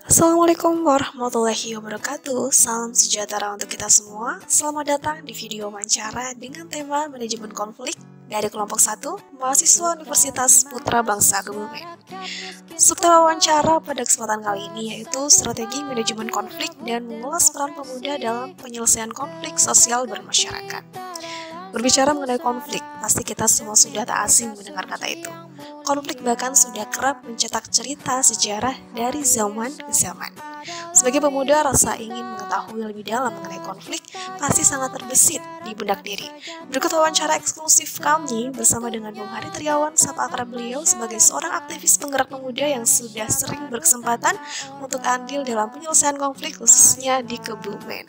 Assalamualaikum warahmatullahi wabarakatuh. Salam sejahtera untuk kita semua. Selamat datang di video wawancara dengan tema manajemen konflik dari kelompok 1 mahasiswa Universitas Putra Bangsa Kebumen. Subtema wawancara pada kesempatan kali ini yaitu strategi manajemen konflik dan mengulas peran pemuda dalam penyelesaian konflik sosial bermasyarakat. Berbicara mengenai konflik, pasti kita semua sudah tak asing mendengar kata itu. Konflik bahkan sudah kerap mencetak cerita sejarah dari zaman ke zaman. Sebagai pemuda, rasa ingin mengetahui lebih dalam mengenai konflik pasti sangat terbesit di benak diri. Berikut wawancara eksklusif kami bersama dengan Bung Hari Triawan, sapa akrab beliau sebagai seorang aktivis penggerak pemuda yang sudah sering berkesempatan untuk andil dalam penyelesaian konflik khususnya di Kebumen.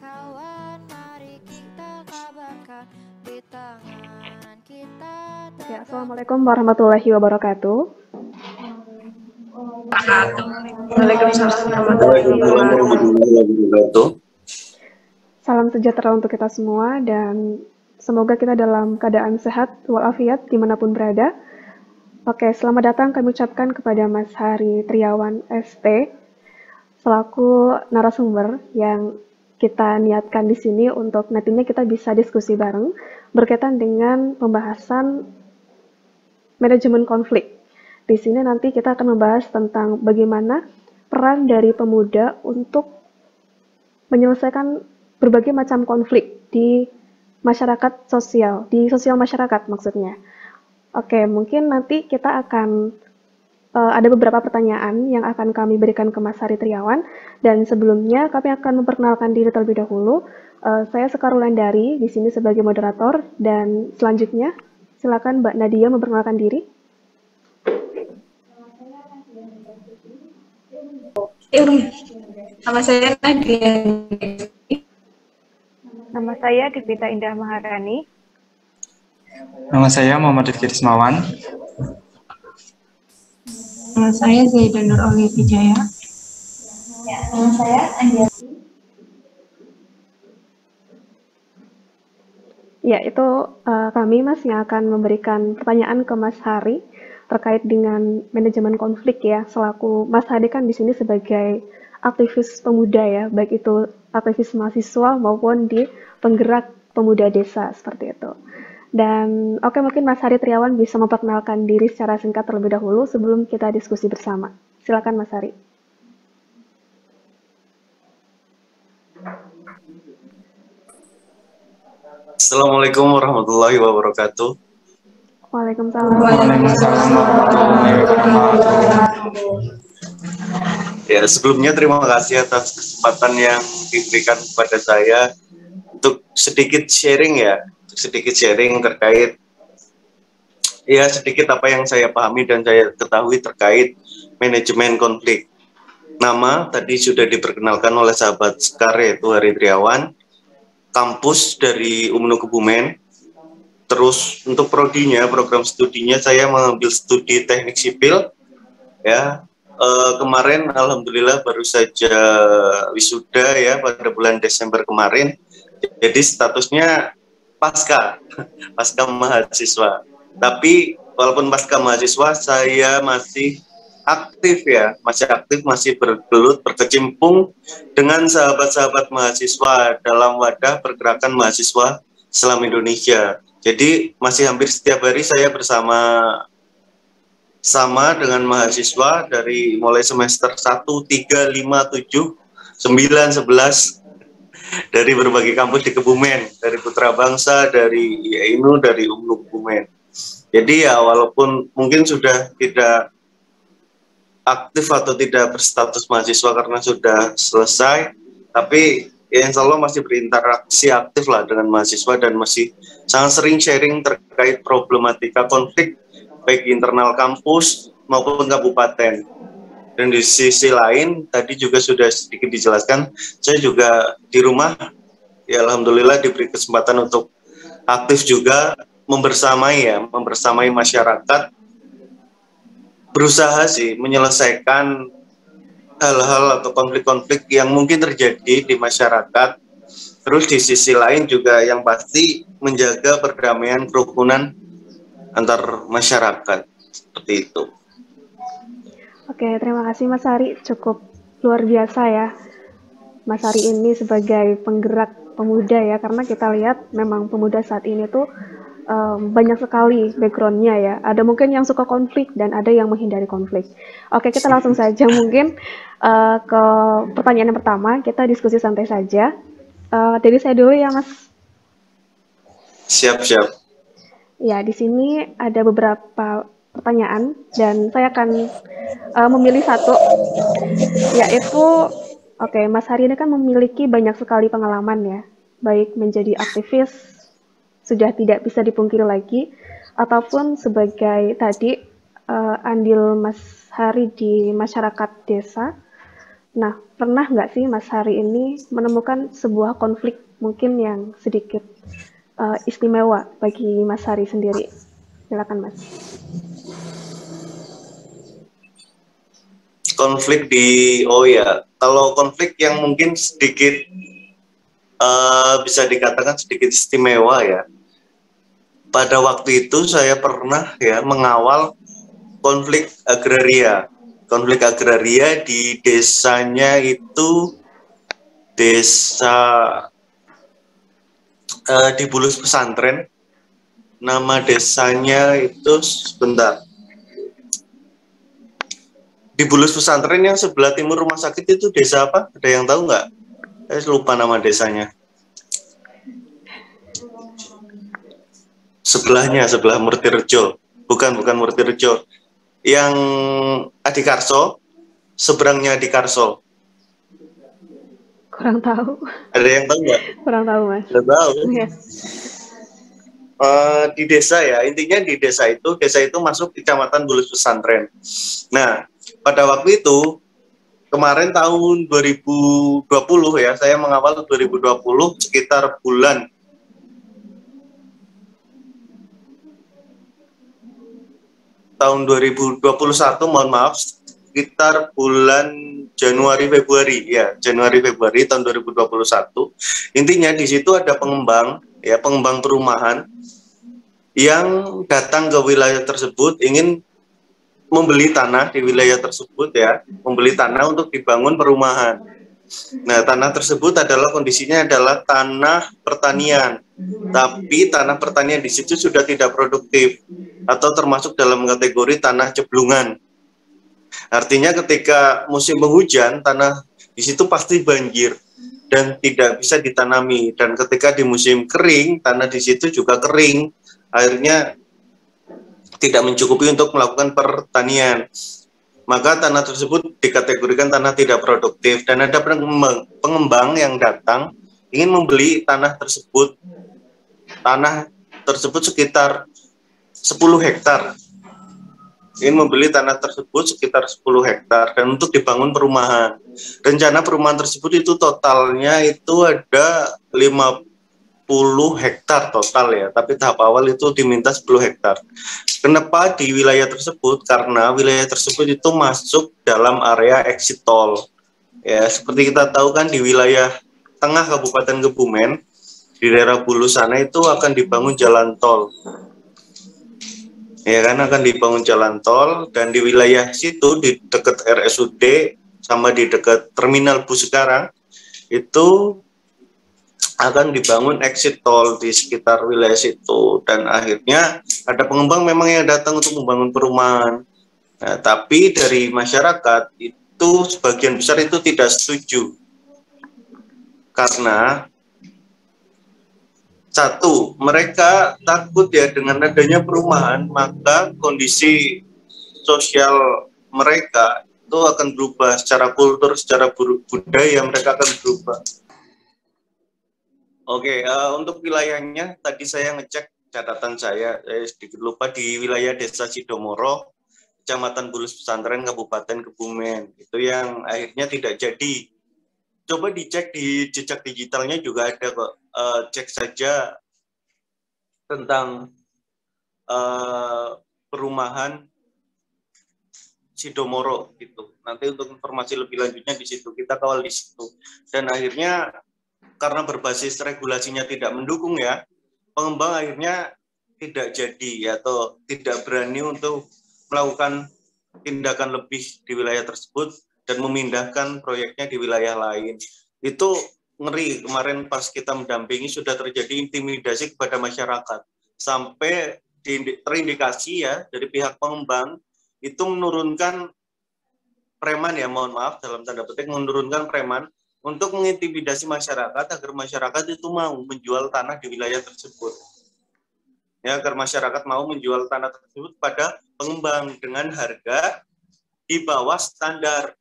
Ya, Assalamualaikum warahmatullahi wabarakatuh. Waalaikumsalam warahmatullahi wabarakatuh. Salam sejahtera untuk kita semua dan semoga kita dalam keadaan sehat walafiat dimanapun berada. Oke, selamat datang kami ucapkan kepada Mas Hari Triawan ST selaku narasumber yang kita niatkan di sini untuk nantinya kita bisa diskusi bareng berkaitan dengan pembahasan manajemen konflik. Di sini nanti kita akan membahas tentang bagaimana peran dari pemuda untuk menyelesaikan berbagai macam konflik di masyarakat sosial, di sosial masyarakat maksudnya. Oke, mungkin nanti kita akan ada beberapa pertanyaan yang akan kami berikan ke Mas Hari Triawan, dan sebelumnya kami akan memperkenalkan diri terlebih dahulu. Saya Sekar Wulandari di sini sebagai moderator, dan selanjutnya silakan Mbak Nadia memperkenalkan diri. Nama saya Nadia. Nama saya Devita Indah Maharani. Nama saya Muhammad Rifki Rismawan. Nama saya Zaidah Nur Aulia Wijaya. Nama saya Andi. Ya, itu kami Mas yang akan memberikan pertanyaan ke Mas Hari terkait dengan manajemen konflik ya, selaku Mas Hari kan di sini sebagai aktivis pemuda ya, baik itu aktivis mahasiswa maupun di penggerak pemuda desa seperti itu. Dan oke, mungkin Mas Hari Triawan bisa memperkenalkan diri secara singkat terlebih dahulu sebelum kita diskusi bersama. Silakan Mas Hari. Assalamualaikum warahmatullahi wabarakatuh. Waalaikumsalam. Ya, sebelumnya terima kasih atas kesempatan yang diberikan kepada saya untuk sedikit sharing terkait sedikit apa yang saya pahami dan saya ketahui terkait manajemen konflik. Nama tadi sudah diperkenalkan oleh sahabat Sekar, yaitu Hari Triawan, kampus dari UMNU Kebumen. Terus untuk prodinya, program studinya saya mengambil studi teknik sipil ya. Kemarin alhamdulillah baru saja wisuda ya pada bulan Desember kemarin. Jadi statusnya pasca mahasiswa. Tapi walaupun pasca mahasiswa saya masih aktif, masih bergelut, berkecimpung dengan sahabat-sahabat mahasiswa dalam wadah pergerakan mahasiswa Islam Indonesia. Jadi masih hampir setiap hari saya sama dengan mahasiswa dari mulai semester 1, 3, 5, 7, 9, 11 dari berbagai kampus di Kebumen, dari Putra Bangsa, dari IAINU, dari UMNU Kebumen. Jadi ya walaupun mungkin sudah tidak aktif atau tidak berstatus mahasiswa karena sudah selesai, tapi ya insya Allah masih berinteraksi aktif lah dengan mahasiswa dan masih sangat sering sharing terkait problematika konflik baik internal kampus maupun kabupaten. Dan di sisi lain tadi juga sudah sedikit dijelaskan, saya juga di rumah ya alhamdulillah diberi kesempatan untuk aktif juga membersamai masyarakat, berusaha menyelesaikan hal-hal atau konflik-konflik yang mungkin terjadi di masyarakat. Terus di sisi lain juga yang pasti menjaga perdamaian kerukunan antar masyarakat seperti itu. Oke, terima kasih Mas Hari, cukup luar biasa ya, Mas Hari ini sebagai penggerak pemuda ya, karena kita lihat memang pemuda saat ini tuh banyak sekali background-nya ya. Ada mungkin yang suka konflik dan ada yang menghindari konflik. Oke, kita langsung saja mungkin ke pertanyaan yang pertama. Kita diskusi santai saja. Dari saya dulu ya, Mas. Siap. Ya, di sini ada beberapa pertanyaan dan saya akan memilih satu, yaitu oke, Mas Hari ini kan memiliki banyak sekali pengalaman ya, baik menjadi aktivis, sudah tidak bisa dipungkiri lagi, ataupun sebagai tadi andil Mas Hari di masyarakat desa. Nah, pernah nggak sih Mas Hari ini menemukan sebuah konflik mungkin yang sedikit istimewa bagi Mas Hari sendiri? Silakan Mas. Konflik kalau konflik yang mungkin sedikit bisa dikatakan sedikit istimewa ya. Pada waktu itu saya pernah ya mengawal konflik agraria di desanya itu desa di Bulus Pesantren. Nama desanya itu sebentar. Di Bulus Pesantren yang sebelah timur rumah sakit itu desa apa? Ada yang tahu nggak? Saya lupa nama desanya. Sebelah Murtirejo. Bukan Murtirejo. Yang Adikarso, seberangnya Adikarso. Kurang tahu. Ada yang tahu nggak? Kurang tahu, Mas. Tidak tahu. Ya. Di desa ya, intinya di desa itu masuk Kecamatan Bulus Pesantren. Nah, pada waktu itu, kemarin tahun 2020 ya, saya mengawal 2020 sekitar bulan tahun 2021, mohon maaf, sekitar bulan Januari Februari tahun 2021. Intinya di situ ada pengembang perumahan yang datang ke wilayah tersebut ingin membeli tanah di wilayah tersebut ya, membeli tanah untuk dibangun perumahan. Nah, tanah tersebut kondisinya adalah tanah pertanian, tapi tanah pertanian di situ sudah tidak produktif atau termasuk dalam kategori tanah ceblungan. Artinya ketika musim penghujan, tanah di situ pasti banjir dan tidak bisa ditanami. Dan ketika di musim kering, tanah di situ juga kering, akhirnya tidak mencukupi untuk melakukan pertanian. Maka tanah tersebut dikategorikan tanah tidak produktif dan ada pengembang yang datang ingin membeli tanah tersebut. Tanah tersebut sekitar 10 hektar. Ingin membeli tanah tersebut sekitar 10 hektar dan untuk dibangun perumahan. Rencana perumahan tersebut itu totalnya itu ada 50 hektar total ya, tapi tahap awal itu diminta 10 hektar. Kenapa di wilayah tersebut? Karena wilayah tersebut itu masuk dalam area exit tol. Ya, seperti kita tahu kan di wilayah tengah Kabupaten Kebumen, di daerah Bulus sana itu akan dibangun jalan tol. Ya kan, akan dibangun jalan tol dan di wilayah situ di dekat RSUD sama di dekat terminal bus sekarang itu akan dibangun exit tol di sekitar wilayah situ dan akhirnya ada pengembang memang yang datang untuk membangun perumahan. Nah, tapi dari masyarakat itu sebagian besar itu tidak setuju karena satu, mereka takut ya dengan adanya perumahan maka kondisi sosial mereka itu akan berubah secara kultur, secara budaya mereka akan berubah. Oke, untuk wilayahnya tadi saya ngecek catatan saya sedikit lupa di wilayah Desa Sidomoro, Kecamatan Bulus Pesantren, Kabupaten Kebumen. Itu yang akhirnya tidak jadi. Coba dicek di jejak digitalnya juga ada kok. Cek saja tentang perumahan Sidomoro gitu. Nanti untuk informasi lebih lanjutnya di situ kita kawal di situ. Dan akhirnya karena berbasis regulasinya tidak mendukung ya, pengembang akhirnya tidak jadi atau tidak berani untuk melakukan tindakan lebih di wilayah tersebut dan memindahkan proyeknya di wilayah lain. Itu ngeri. Kemarin pas kita mendampingi sudah terjadi intimidasi kepada masyarakat sampai terindikasi ya dari pihak pengembang itu menurunkan preman, ya mohon maaf dalam tanda petik, menurunkan preman untuk mengintimidasi masyarakat agar masyarakat itu mau menjual tanah di wilayah tersebut. Ya, agar masyarakat mau menjual tanah tersebut pada pengembang dengan harga di bawah standar.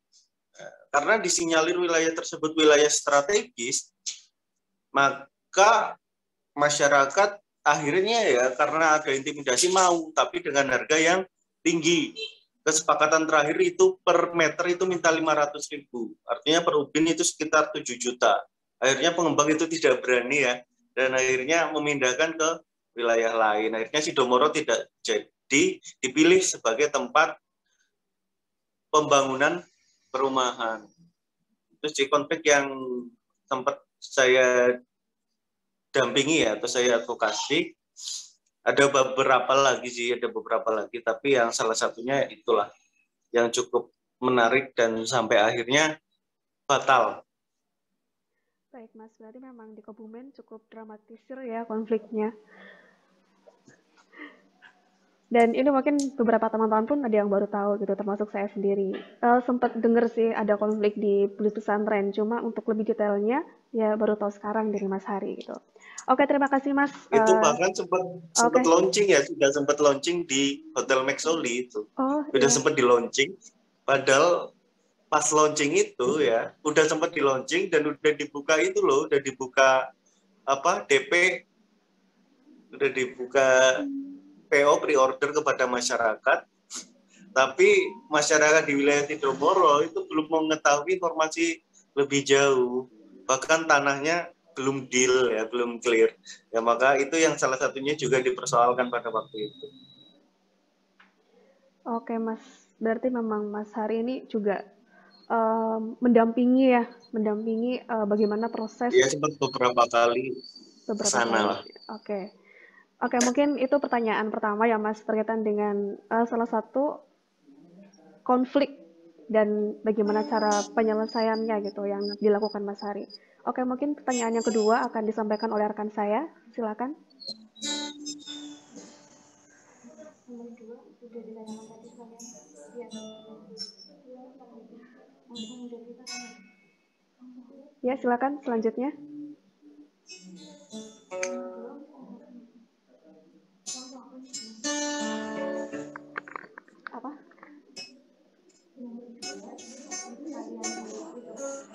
Karena disinyalir wilayah tersebut wilayah strategis, maka masyarakat akhirnya ya karena ada intimidasi mau, tapi dengan harga yang tinggi. Kesepakatan terakhir itu per meter itu minta 500.000, artinya per ubin itu sekitar 7 juta. Akhirnya pengembang itu tidak berani ya, dan akhirnya memindahkan ke wilayah lain. Akhirnya Sidomoro tidak jadi dipilih sebagai tempat pembangunan perumahan. Terus di konflik yang sempat saya dampingi ya, atau saya advokasi, ada beberapa lagi, tapi yang salah satunya itulah yang cukup menarik dan sampai akhirnya fatal. Baik Mas, berarti memang di Kebumen cukup dramatisir ya konfliknya. Dan ini mungkin beberapa teman-teman pun ada yang baru tahu gitu, termasuk saya sendiri. Sempat dengar sih ada konflik di Beli Pesantren, cuma untuk lebih detailnya ya baru tahu sekarang dari Mas Hari gitu. Oke, terima kasih Mas. Itu bahkan sempat launching ya, sudah sempat launching di Hotel Maxoli itu. Sudah sempat di launching, padahal pas launching itu ya, udah sempat di launching dan udah dibuka itu loh, udah dibuka DP, udah dibuka PO pre-order kepada masyarakat, tapi masyarakat di wilayah Sidomoro itu belum mengetahui informasi lebih jauh, bahkan tanahnya belum deal ya, belum clear ya, maka itu yang salah satunya juga dipersoalkan pada waktu itu. Oke Mas, berarti memang Mas Hari ini juga mendampingi bagaimana proses. Ya sempat beberapa kali sana lah. Oke, mungkin itu pertanyaan pertama ya Mas, berkaitan dengan salah satu konflik dan bagaimana cara penyelesaiannya gitu yang dilakukan Mas Hari. Oke, mungkin pertanyaan yang kedua akan disampaikan oleh rekan saya, silakan. Ya, silakan selanjutnya. Apa?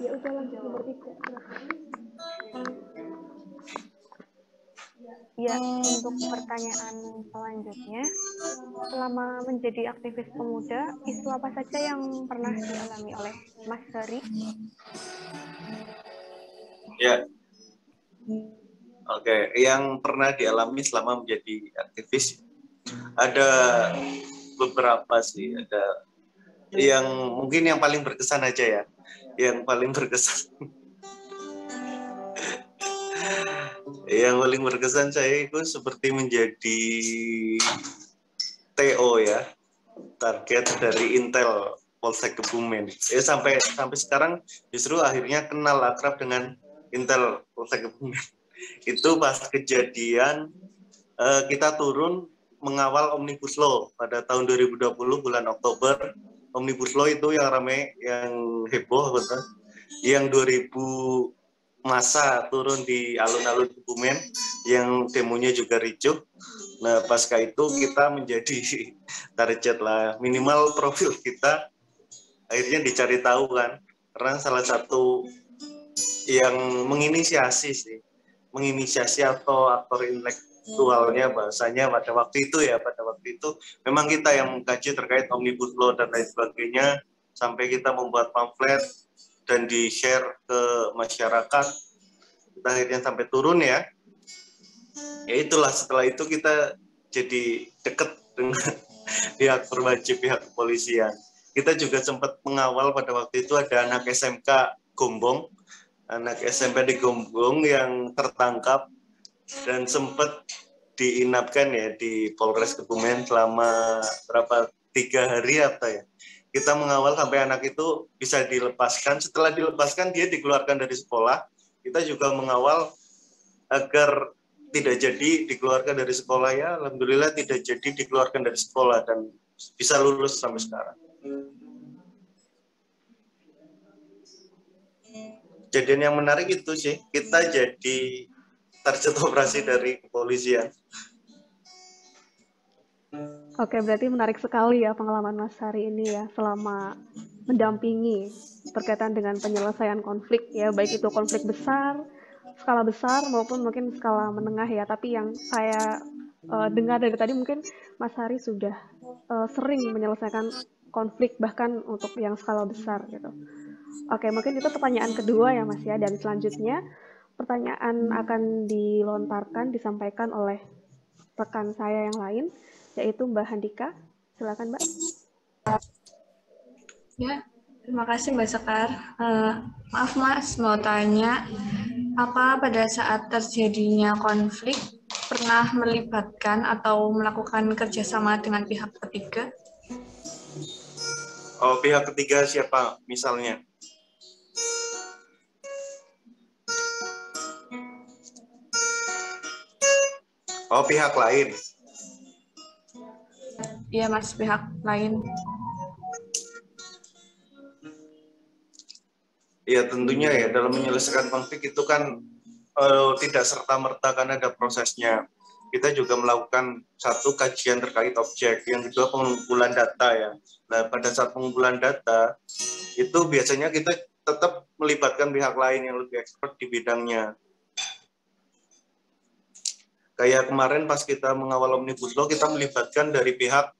Ya udah lanjut nomor 3. Ya, untuk pertanyaan selanjutnya, selama menjadi aktivis pemuda, isu apa saja yang pernah dialami oleh Mas Hari? Ya, oke, yang pernah dialami selama menjadi aktivis ada beberapa sih, ada yang mungkin yang paling berkesan aja ya, yang paling berkesan. Yang paling berkesan saya itu seperti menjadi TO ya, target dari Intel Polsek Kebumen. Sampai sekarang justru akhirnya kenal akrab dengan Intel Polsek Kebumen. Itu pas kejadian kita turun mengawal Omnibus Law pada tahun 2020 bulan Oktober. Omnibus Law itu yang ramai, yang heboh betul. Yang 2000 masa turun di alun-alun Kebumen, yang demonya juga ricuh. Nah, pasca itu kita menjadi target lah, minimal profil kita akhirnya dicari tahu kan, karena salah satu yang menginisiasi atau aktor intelektualnya bahasanya pada waktu itu memang kita yang mengkaji terkait Omnibus Law dan lain sebagainya, sampai kita membuat pamflet dan di-share ke masyarakat. Kita akhirnya sampai turun ya. Ya itulah, setelah itu kita jadi dekat dengan pihak berwajib, pihak kepolisian. Kita juga sempat mengawal pada waktu itu ada anak SMK Gombong, anak SMP di Gombong yang tertangkap dan sempat diinapkan ya di Polres Kebumen selama 3 hari kita mengawal sampai anak itu bisa dilepaskan. Setelah dilepaskan dia dikeluarkan dari sekolah. Kita juga mengawal agar tidak jadi dikeluarkan dari sekolah, ya alhamdulillah tidak jadi dikeluarkan dari sekolah dan bisa lulus sampai sekarang. Kejadian yang menarik itu sih, kita jadi target operasi dari kepolisian. Oke, berarti menarik sekali ya pengalaman Mas Hari ini ya, selama mendampingi berkaitan dengan penyelesaian konflik ya, baik itu konflik besar, skala besar maupun mungkin skala menengah ya. Tapi yang saya dengar dari tadi mungkin Mas Hari sudah sering menyelesaikan konflik bahkan untuk yang skala besar gitu. Oke, mungkin itu pertanyaan kedua ya Mas ya, dan selanjutnya pertanyaan akan disampaikan oleh rekan saya yang lain, yaitu Mbak Handika. Silakan Mbak. Ya, terima kasih Mbak Sekar. Maaf Mas, mau tanya, apa pada saat terjadinya konflik pernah melibatkan atau melakukan kerjasama dengan pihak ketiga? Oh, pihak ketiga siapa misalnya? Oh, pihak lain. Iya Mas, pihak lain. Ya tentunya ya, dalam menyelesaikan konflik itu kan tidak serta-merta kan ada prosesnya. Kita juga melakukan satu kajian terkait objek, yang kedua pengumpulan data ya. Nah, pada saat pengumpulan data itu biasanya kita tetap melibatkan pihak lain yang lebih expert di bidangnya. Kayak kemarin pas kita mengawal Omnibus Law, kita melibatkan dari pihak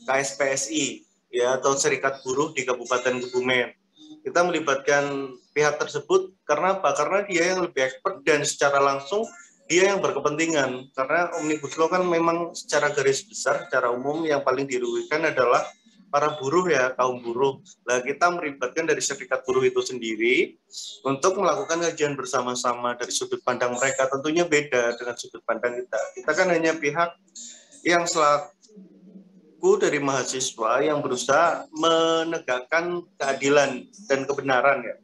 KSPSI ya, atau Serikat Buruh di Kabupaten Kebumen. Kita melibatkan pihak tersebut karena apa? Karena dia yang lebih expert dan secara langsung dia yang berkepentingan. Karena Omnibus Law kan memang secara garis besar, secara umum yang paling dirugikan adalah para buruh ya, kaum buruh. Nah, kita melibatkan dari Serikat Buruh itu sendiri untuk melakukan kajian bersama-sama dari sudut pandang mereka. Tentunya beda dengan sudut pandang kita. Kita kan hanya pihak yang selaku dari mahasiswa yang berusaha menegakkan keadilan dan kebenaran ya.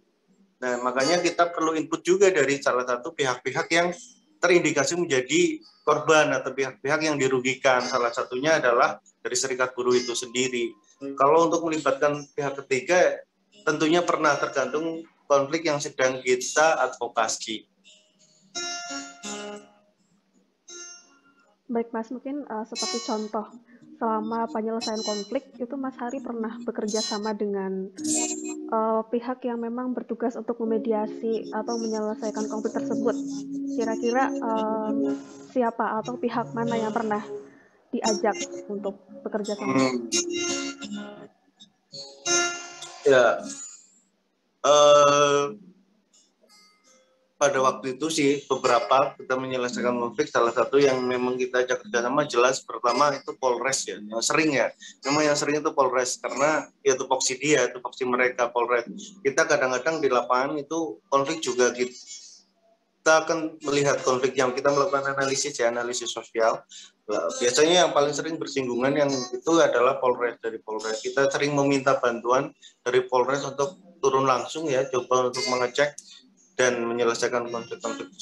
Nah, makanya kita perlu input juga dari salah satu pihak-pihak yang terindikasi menjadi korban atau pihak-pihak yang dirugikan. Salah satunya adalah dari Serikat Buruh itu sendiri. Kalau untuk melibatkan pihak ketiga, tentunya pernah, tergantung konflik yang sedang kita advokasi. Baik Mas, mungkin seperti contoh selama penyelesaian konflik itu Mas Hari pernah bekerja sama dengan pihak yang memang bertugas untuk memediasi atau menyelesaikan konflik tersebut. Kira-kira siapa atau pihak mana yang pernah diajak untuk bekerja sama? Ya, pada waktu itu sih beberapa kita menyelesaikan konflik. Salah satu yang memang kita ajak kerjasama jelas pertama itu Polres ya, yang sering ya. Memang yang sering itu Polres karena ya tupoksi dia, tupoksi mereka Polres. Kita kadang-kadang di lapangan itu konflik juga kita akan melihat konflik yang kita melakukan analisis ya, analisis sosial. Nah, biasanya yang paling sering bersinggungan yang itu adalah Polres. Dari Polres kita sering meminta bantuan dari Polres untuk turun langsung ya, coba untuk mengecek dan menyelesaikan konflik-konflik.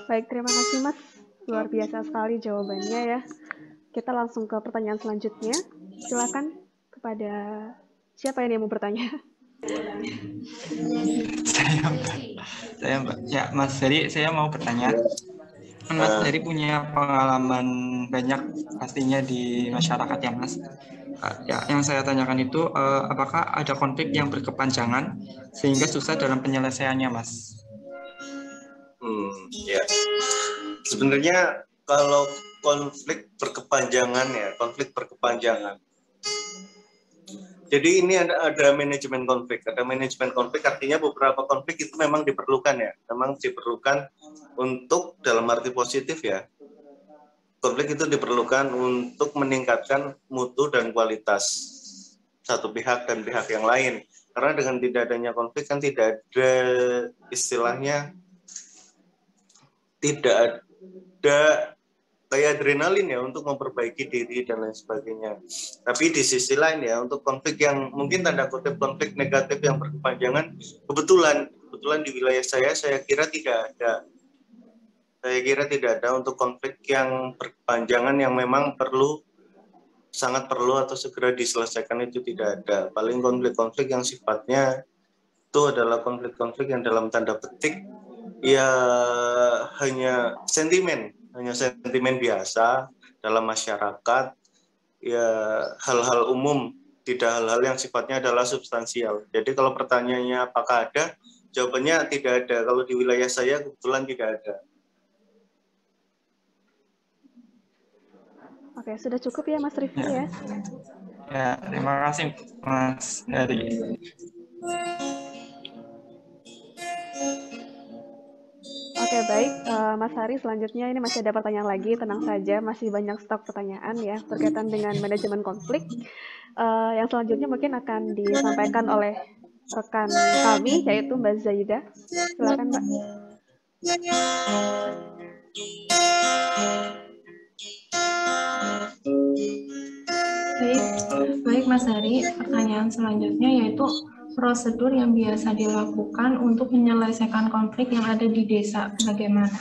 Baik, terima kasih Mas. Luar biasa sekali jawabannya ya. Kita langsung ke pertanyaan selanjutnya. Silakan kepada siapa yang mau bertanya? Saya Mbak. Ya Mas Heri, saya mau bertanya. Mas Heri punya pengalaman banyak pastinya di masyarakat ya Mas. Ya, yang saya tanyakan itu apakah ada konflik yang berkepanjangan sehingga susah dalam penyelesaiannya Mas? Ya, sebenarnya kalau konflik berkepanjangan ya, konflik berkepanjangan. Jadi ini ada manajemen konflik. Ada manajemen konflik artinya beberapa konflik itu memang diperlukan ya, memang diperlukan untuk dalam arti positif ya. Konflik itu diperlukan untuk meningkatkan mutu dan kualitas satu pihak dan pihak yang lain. Karena dengan tidak adanya konflik kan tidak ada istilahnya, tidak ada kayak adrenalin ya untuk memperbaiki diri dan lain sebagainya. Tapi di sisi lain ya, untuk konflik yang mungkin tanda kutip konflik negatif yang berkepanjangan, kebetulan di wilayah saya kira tidak ada. Saya kira tidak ada untuk konflik yang berkepanjangan yang memang sangat perlu atau segera diselesaikan, itu tidak ada. Paling konflik-konflik yang sifatnya itu adalah konflik-konflik yang dalam tanda petik ya hanya sentimen biasa dalam masyarakat, ya hal-hal umum, tidak hal-hal yang sifatnya adalah substansial. Jadi kalau pertanyaannya apakah ada, jawabannya tidak ada. Kalau di wilayah saya kebetulan tidak ada. Oke, sudah cukup ya Mas Rifki ya. Ya, terima kasih Mas Heri. Oke, baik Mas Hari, selanjutnya ini masih ada pertanyaan lagi, tenang saja, masih banyak stok pertanyaan ya berkaitan dengan manajemen konflik. Yang selanjutnya mungkin akan disampaikan oleh rekan kami, yaitu Mbak Zaida. Silakan Mbak. Baik Mas Hari, pertanyaan selanjutnya yaitu prosedur yang biasa dilakukan untuk menyelesaikan konflik yang ada di desa, bagaimana?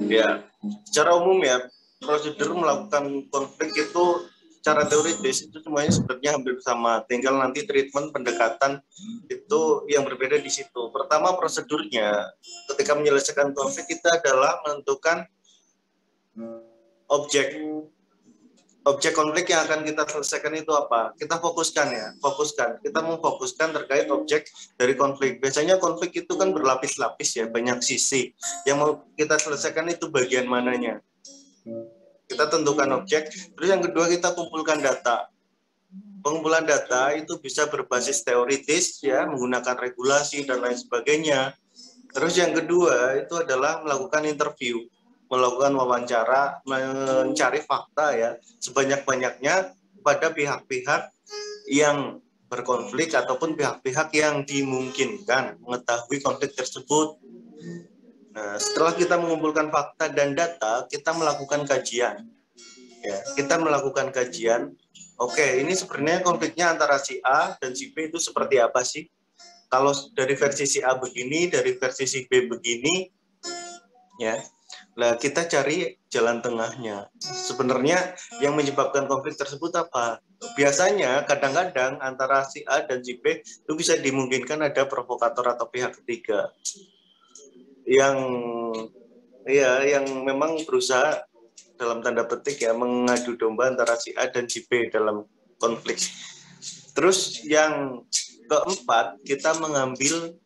Ya, secara umum ya, prosedur melakukan konflik itu secara teoritis itu semuanya sebenarnya hampir sama, tinggal nanti treatment pendekatan itu yang berbeda di situ. Pertama, prosedurnya ketika menyelesaikan konflik kita adalah menentukan objek konflik yang akan kita selesaikan itu apa. Kita fokuskan. Kita memfokuskan terkait objek dari konflik. Biasanya konflik itu kan berlapis-lapis ya, banyak sisi. Yang mau kita selesaikan itu bagian mananya. Kita tentukan objek. Terus yang kedua, kita kumpulkan data. Pengumpulan data itu bisa berbasis teoritis ya, menggunakan regulasi dan lain sebagainya. Terus yang kedua itu adalah melakukan interview, melakukan wawancara, mencari fakta ya sebanyak-banyaknya pada pihak-pihak yang berkonflik ataupun pihak-pihak yang dimungkinkan mengetahui konflik tersebut. Nah, setelah kita mengumpulkan fakta dan data, kita melakukan kajian. Ya, kita melakukan kajian. Oke, ini sebenarnya konfliknya antara si A dan si B itu seperti apa sih? Kalau dari versi si A begini, dari versi si B begini, ya. Nah, kita cari jalan tengahnya. Sebenarnya yang menyebabkan konflik tersebut apa? Biasanya kadang-kadang antara si A dan si B itu bisa dimungkinkan ada provokator atau pihak ketiga yang memang berusaha dalam tanda petik ya mengadu domba antara si A dan si B dalam konflik. Terus yang keempat, kita mengambil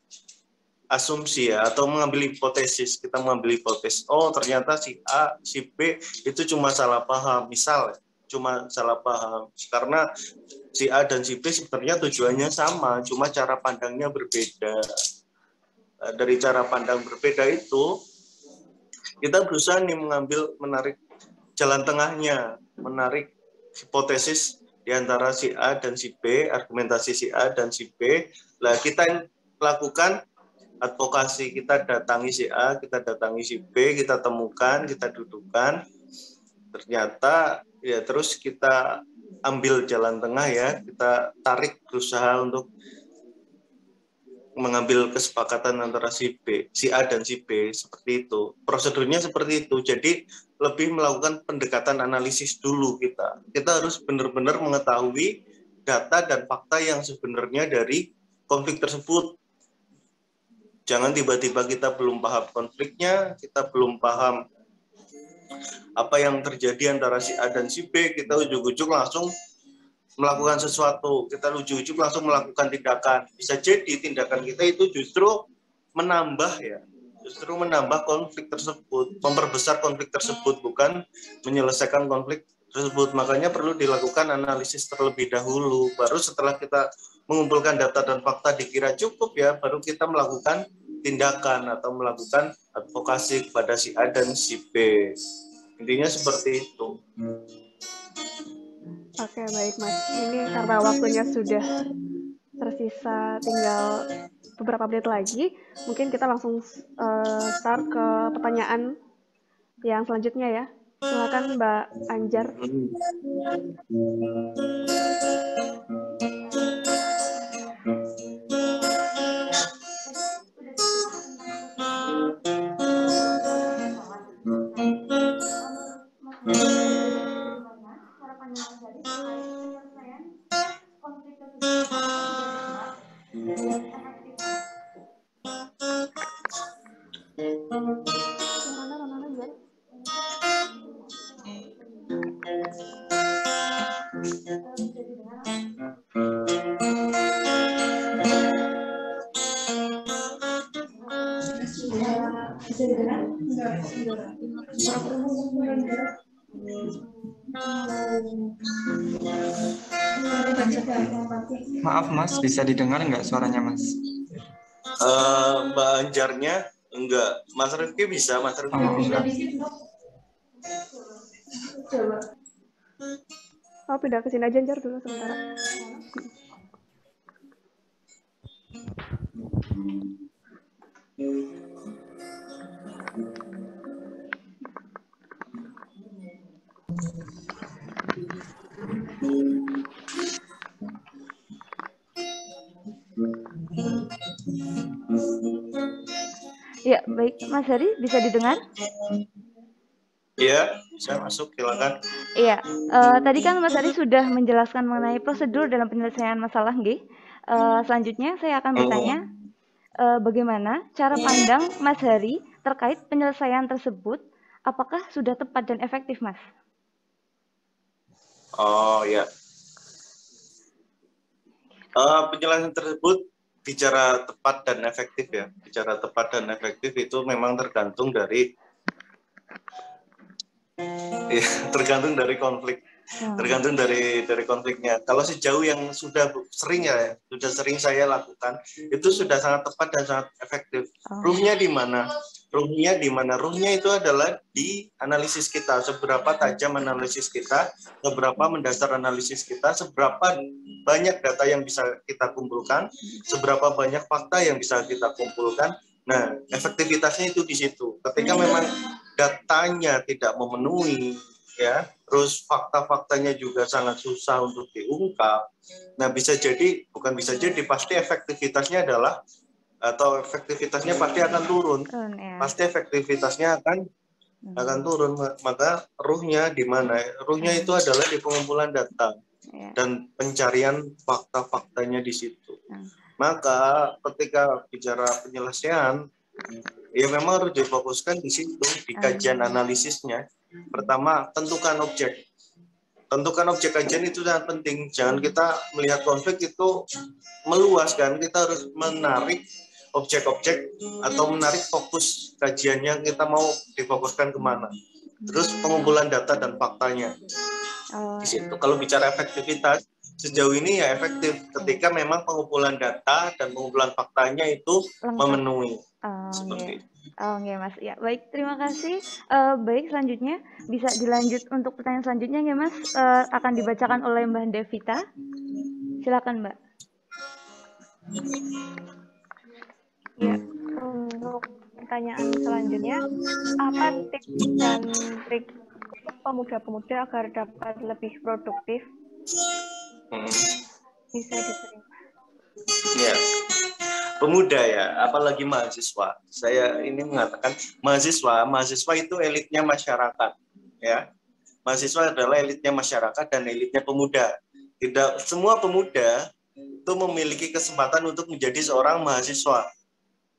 asumsi ya, atau mengambil hipotesis. Kita mengambil hipotesis, oh ternyata si A, si B itu cuma salah paham. Misal, cuma salah paham. Karena si A dan si B sebenarnya tujuannya sama, cuma cara pandangnya berbeda. Dari cara pandang berbeda itu, kita berusaha nih menarik jalan tengahnya, menarik hipotesis di antara si A dan si B, argumentasi si A dan si B. Lah kita lakukan advokasi, kita datangi si A, kita datangi si B, kita temukan, kita dudukkan, ternyata ya terus kita ambil jalan tengah ya, kita tarik berusaha untuk mengambil kesepakatan antara si A dan si B, seperti itu. Prosedurnya seperti itu, jadi lebih melakukan pendekatan analisis dulu kita. Kita harus benar-benar mengetahui data dan fakta yang sebenarnya dari konflik tersebut. Jangan tiba-tiba kita belum paham konfliknya, kita belum paham apa yang terjadi antara si A dan si B, kita ujuk-ujuk langsung melakukan sesuatu, kita ujuk-ujuk langsung melakukan tindakan. Bisa jadi tindakan kita itu justru menambah konflik tersebut, memperbesar konflik tersebut, bukan menyelesaikan konflik tersebut. Makanya perlu dilakukan analisis terlebih dahulu, baru setelah kita mengumpulkan data dan fakta dikira cukup ya, baru kita melakukan tindakan atau melakukan advokasi kepada si A dan si B. Intinya seperti itu. Oke, baik Mas. Ini karena waktunya sudah tersisa tinggal beberapa menit lagi, mungkin kita langsung start ke pertanyaan yang selanjutnya ya. Silakan Mbak Anjar. Maaf Mas, bisa didengar nggak suaranya Mas? Mbak Anjarnya enggak, Mas Rifki bisa, Mas Rifki bisa. Oh, pindah ke sini aja Anjar dulu sementara. Ya, baik. Mas Hari, bisa didengar? Iya, saya masuk, silakan. Iya, tadi kan Mas Hari sudah menjelaskan mengenai prosedur dalam penyelesaian masalah, nggih. Selanjutnya saya akan bertanya, bagaimana cara pandang Mas Hari terkait penyelesaian tersebut? Apakah sudah tepat dan efektif, Mas? Oh ya, penjelasan tersebut bicara tepat dan efektif ya. Bicara tepat dan efektif itu memang tergantung dari tergantung dari konflik, tergantung dari konfliknya. Kalau sejauh yang sudah sering saya lakukan, itu sudah sangat tepat dan sangat efektif. Ruhnya di mana? Ruhnya itu adalah di analisis kita, seberapa tajam analisis kita, seberapa mendasar analisis kita, seberapa banyak data yang bisa kita kumpulkan, seberapa banyak fakta yang bisa kita kumpulkan. Nah, efektivitasnya itu di situ. Ketika memang datanya tidak memenuhi, ya, terus fakta-faktanya juga sangat susah untuk diungkap. Nah, pasti efektivitasnya pasti akan turun. Pasti efektivitasnya akan turun. Maka ruhnya di mana? Ruhnya itu adalah di pengumpulan data dan pencarian fakta-faktanya di situ. Maka ketika bicara penyelesaian, ya memang harus difokuskan di situ, di kajian analisisnya. Pertama, tentukan objek. Tentukan objek kajian itu sangat penting. Jangan kita melihat konflik itu meluas kan. Kita harus menarik objek-objek atau menarik fokus kajiannya, kita mau difokuskan kemana. Terus pengumpulan data dan faktanya. Di situ. Kalau bicara efektivitas, sejauh ini ya efektif ketika memang pengumpulan data dan pengumpulan faktanya itu memenuhi. Seperti itu. Mas. Ya, baik, terima kasih. Baik, selanjutnya bisa dilanjut untuk pertanyaan selanjutnya ya Mas. Akan dibacakan oleh Mbak Devita. Silakan Mbak. Ya, untuk pertanyaan selanjutnya, apa tips dan trik pemuda-pemuda agar dapat lebih produktif? Bisa diterima. Ya, pemuda ya, apalagi mahasiswa. Saya ini mengatakan mahasiswa itu elitnya masyarakat, ya. Mahasiswa adalah elitnya masyarakat dan elitnya pemuda. Tidak semua pemuda itu memiliki kesempatan untuk menjadi seorang mahasiswa,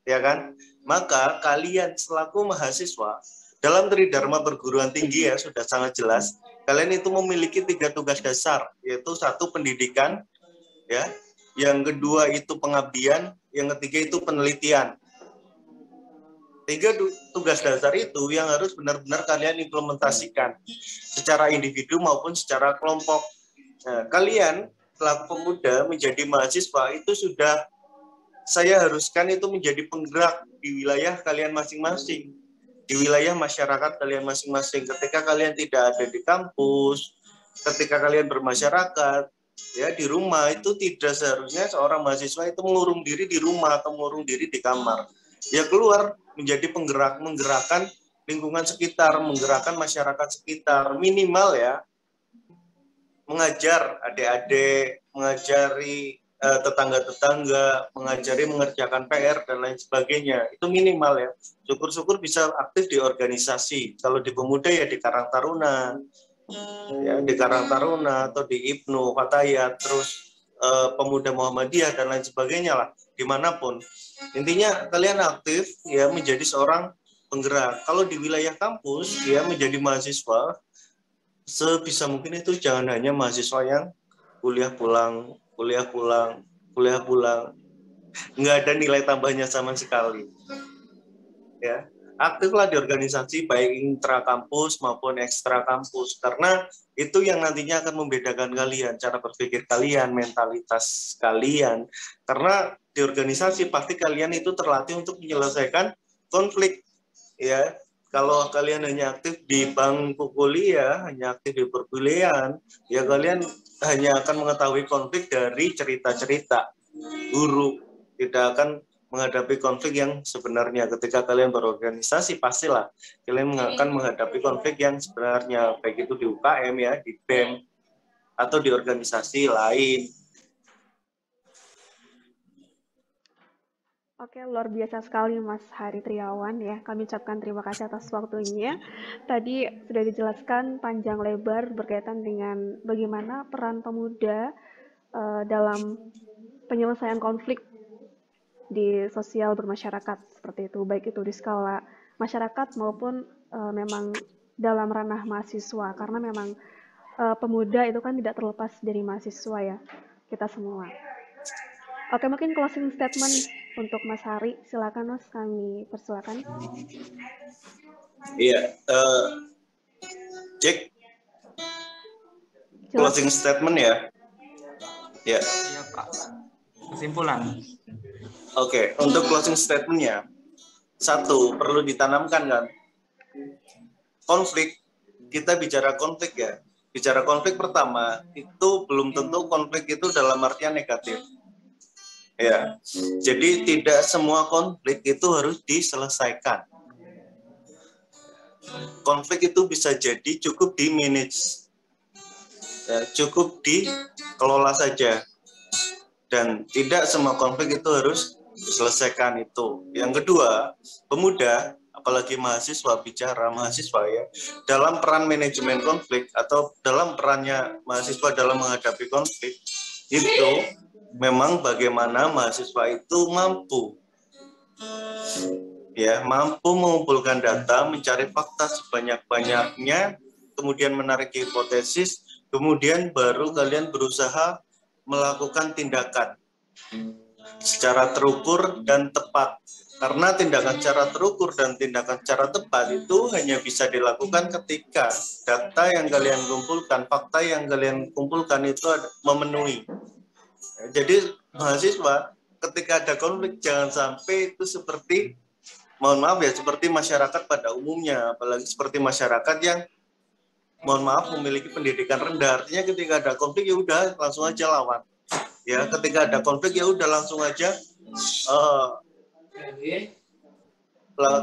ya kan? Maka kalian selaku mahasiswa dalam Tridharma perguruan tinggi ya sudah sangat jelas. Kalian itu memiliki 3 tugas dasar, yaitu 1 pendidikan, ya. Yang kedua itu pengabdian, yang ketiga itu penelitian. 3 tugas dasar itu yang harus benar-benar kalian implementasikan secara individu maupun secara kelompok. Nah, kalian selaku pemuda menjadi mahasiswa itu sudah saya haruskan itu menjadi penggerak di wilayah kalian masing-masing, di wilayah masyarakat kalian masing-masing. Ketika kalian tidak ada di kampus, ketika kalian bermasyarakat, ya di rumah, itu tidak seharusnya seorang mahasiswa itu mengurung diri di rumah atau mengurung diri di kamar. Ya keluar menjadi menggerakkan lingkungan sekitar, menggerakkan masyarakat sekitar, minimal ya, mengajar adik-adik, mengajari tetangga-tetangga, mengajari mengerjakan PR dan lain sebagainya. Itu minimal ya. Syukur-syukur bisa aktif di organisasi. Kalau di pemuda ya di Karang Taruna, ya di Karang Taruna atau di Ibnu Fatayat, terus pemuda Muhammadiyah dan lain sebagainya lah. Dimanapun. Intinya kalian aktif ya menjadi seorang penggerak. Kalau di wilayah kampus ya menjadi mahasiswa, sebisa mungkin itu jangan hanya mahasiswa yang kuliah pulang, nggak ada nilai tambahnya sama sekali. Ya, aktiflah di organisasi baik intra kampus maupun ekstra kampus, karena itu yang nantinya akan membedakan kalian, cara berpikir kalian, mentalitas kalian. Karena di organisasi pasti kalian itu terlatih untuk menyelesaikan konflik. Ya, kalau kalian hanya aktif di bangku kuliah, hanya aktif di perkuliahan, ya kalian hanya akan mengetahui konflik dari cerita-cerita guru, tidak akan menghadapi konflik yang sebenarnya. Ketika kalian berorganisasi, pastilah kalian akan menghadapi konflik yang sebenarnya, baik itu di UKM ya, di BEM, atau di organisasi lain. Oke, luar biasa sekali Mas Hari Triawan ya. Kami ucapkan terima kasih atas waktunya. Tadi sudah dijelaskan panjang lebar berkaitan dengan bagaimana peran pemuda dalam penyelesaian konflik di sosial bermasyarakat seperti itu, baik itu di skala masyarakat maupun memang dalam ranah mahasiswa, karena memang pemuda itu kan tidak terlepas dari mahasiswa ya, kita semua. Oke, mungkin closing statement untuk Mas Hari, silakan Mas, kami persilakan. Iya, Jack, closing statement ya. Ya. Iya Pak. Kesimpulan. Oke, untuk closing statementnya, satu, perlu ditanamkan kan, konflik, kita bicara konflik ya, bicara konflik pertama, itu belum tentu konflik itu dalam artian negatif. Ya, jadi tidak semua konflik itu harus diselesaikan. Konflik itu bisa jadi cukup di manage, ya, cukup dikelola saja, dan tidak semua konflik itu harus diselesaikan itu. Yang kedua, pemuda, apalagi mahasiswa, bicara mahasiswa ya, dalam peran manajemen konflik atau dalam perannya mahasiswa dalam menghadapi konflik itu memang bagaimana mahasiswa itu mampu mengumpulkan data, mencari fakta sebanyak-banyaknya, kemudian menarik hipotesis, kemudian baru kalian berusaha melakukan tindakan secara terukur dan tepat. Karena tindakan secara terukur dan tindakan secara tepat itu hanya bisa dilakukan ketika data yang kalian kumpulkan, fakta yang kalian kumpulkan itu memenuhi. Jadi mahasiswa ketika ada konflik jangan sampai itu seperti, mohon maaf ya, seperti masyarakat pada umumnya, apalagi seperti masyarakat yang mohon maaf memiliki pendidikan rendah. Artinya ketika ada konflik ya udah langsung aja lawan. Ya, ketika ada konflik ya udah langsung aja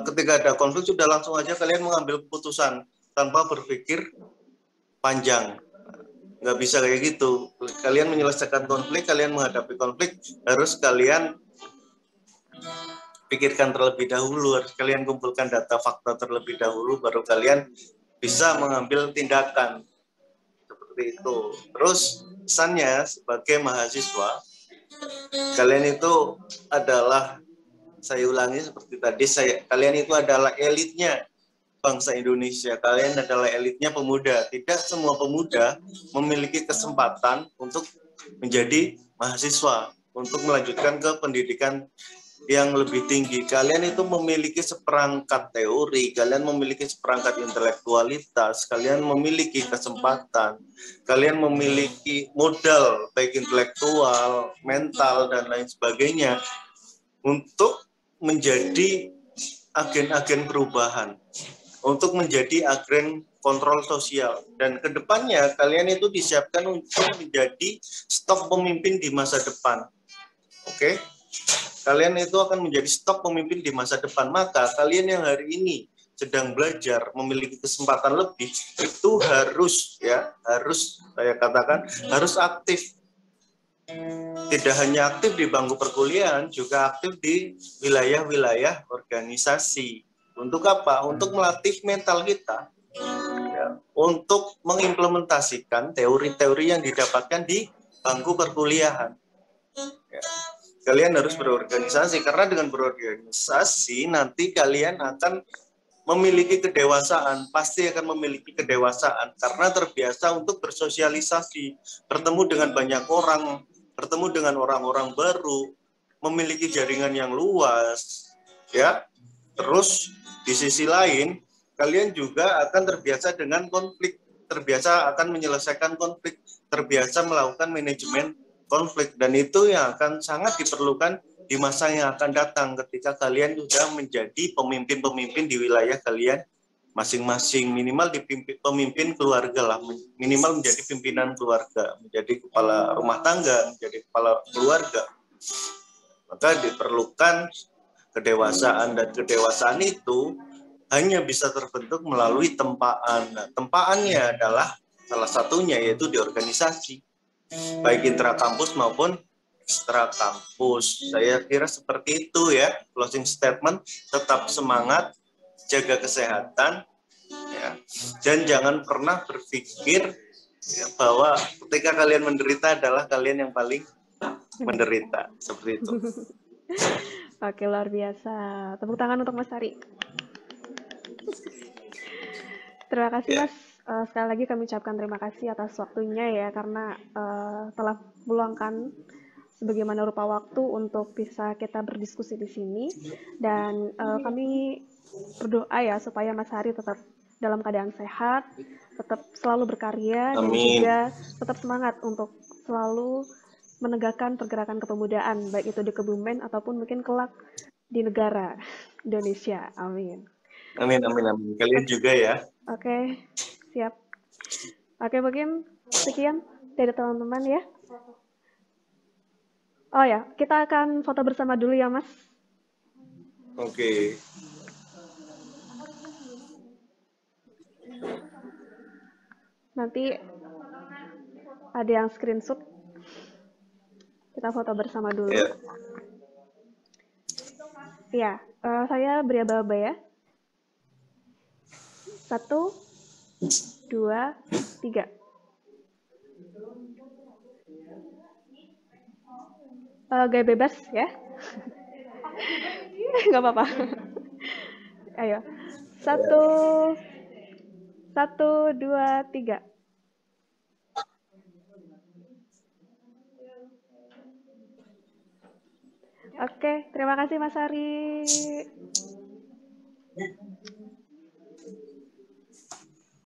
ketika ada konflik sudah langsung aja kalian mengambil keputusan tanpa berpikir panjang. Nggak bisa kayak gitu. Kalian menyelesaikan konflik, kalian menghadapi konflik, harus kalian pikirkan terlebih dahulu, harus kalian kumpulkan data fakta terlebih dahulu, baru kalian bisa mengambil tindakan. Seperti itu. Terus pesannya sebagai mahasiswa, kalian itu adalah, saya ulangi seperti tadi, kalian itu adalah elitnya bangsa Indonesia, kalian adalah elitnya pemuda. Tidak semua pemuda memiliki kesempatan untuk menjadi mahasiswa, untuk melanjutkan ke pendidikan yang lebih tinggi. Kalian itu memiliki seperangkat teori, kalian memiliki seperangkat intelektualitas, kalian memiliki kesempatan, kalian memiliki modal baik intelektual, mental, dan lain sebagainya untuk menjadi agen-agen perubahan, untuk menjadi agen kontrol sosial. Dan kedepannya kalian itu disiapkan untuk menjadi stok pemimpin di masa depan. Oke? Kalian itu akan menjadi stok pemimpin di masa depan. Maka kalian yang hari ini sedang belajar, memiliki kesempatan lebih, itu harus saya katakan harus aktif. Tidak hanya aktif di bangku perkuliahan, juga aktif di wilayah-wilayah organisasi. Untuk apa? Untuk melatih mental kita, ya, untuk mengimplementasikan teori-teori yang didapatkan di bangku perkuliahan. Ya. Kalian harus berorganisasi, karena dengan berorganisasi nanti kalian akan memiliki kedewasaan, pasti akan memiliki kedewasaan karena terbiasa untuk bersosialisasi, bertemu dengan banyak orang, bertemu dengan orang-orang baru, memiliki jaringan yang luas, ya. Terus di sisi lain, kalian juga akan terbiasa dengan konflik, terbiasa akan menyelesaikan konflik, terbiasa melakukan manajemen konflik, dan itu yang akan sangat diperlukan di masa yang akan datang ketika kalian sudah menjadi pemimpin-pemimpin di wilayah kalian masing-masing, minimal pemimpin keluarga lah, minimal menjadi pimpinan keluarga, menjadi kepala rumah tangga, menjadi kepala keluarga. Maka diperlukan kedewasaan, dan kedewasaan itu hanya bisa terbentuk melalui tempaan. Nah, tempaannya adalah salah satunya yaitu di organisasi, baik intrakampus maupun ekstra kampus. Saya kira seperti itu ya, closing statement. Tetap semangat, jaga kesehatan, ya, dan jangan pernah berpikir ya, bahwa ketika kalian menderita adalah kalian yang paling menderita, seperti itu. Oke, luar biasa. Tepuk tangan untuk Mas Ari. Terima kasih Mas. Sekali lagi kami ucapkan terima kasih atas waktunya ya, karena telah meluangkan sebagaimana rupa waktu untuk bisa kita berdiskusi di sini. Dan kami berdoa ya supaya Mas Ari tetap dalam keadaan sehat, tetap selalu berkarya, dan juga tetap semangat untuk selalu menegakkan pergerakan kepemudaan, baik itu di Kebumen ataupun mungkin kelak di negara Indonesia. Amin. Amin, amin, amin. Kalian juga ya. Oke, siap. Oke, mungkin sekian dari teman-teman ya. Oh ya, kita akan foto bersama dulu ya, Mas. Oke. Nanti ada yang screenshot. Kita foto bersama dulu. Ya, saya beri aba-aba ya. 1, 2, 3. Gaya bebas ya. Nggak apa-apa. Ayo. 1, 2, 3. Oke, terima kasih Mas Ari.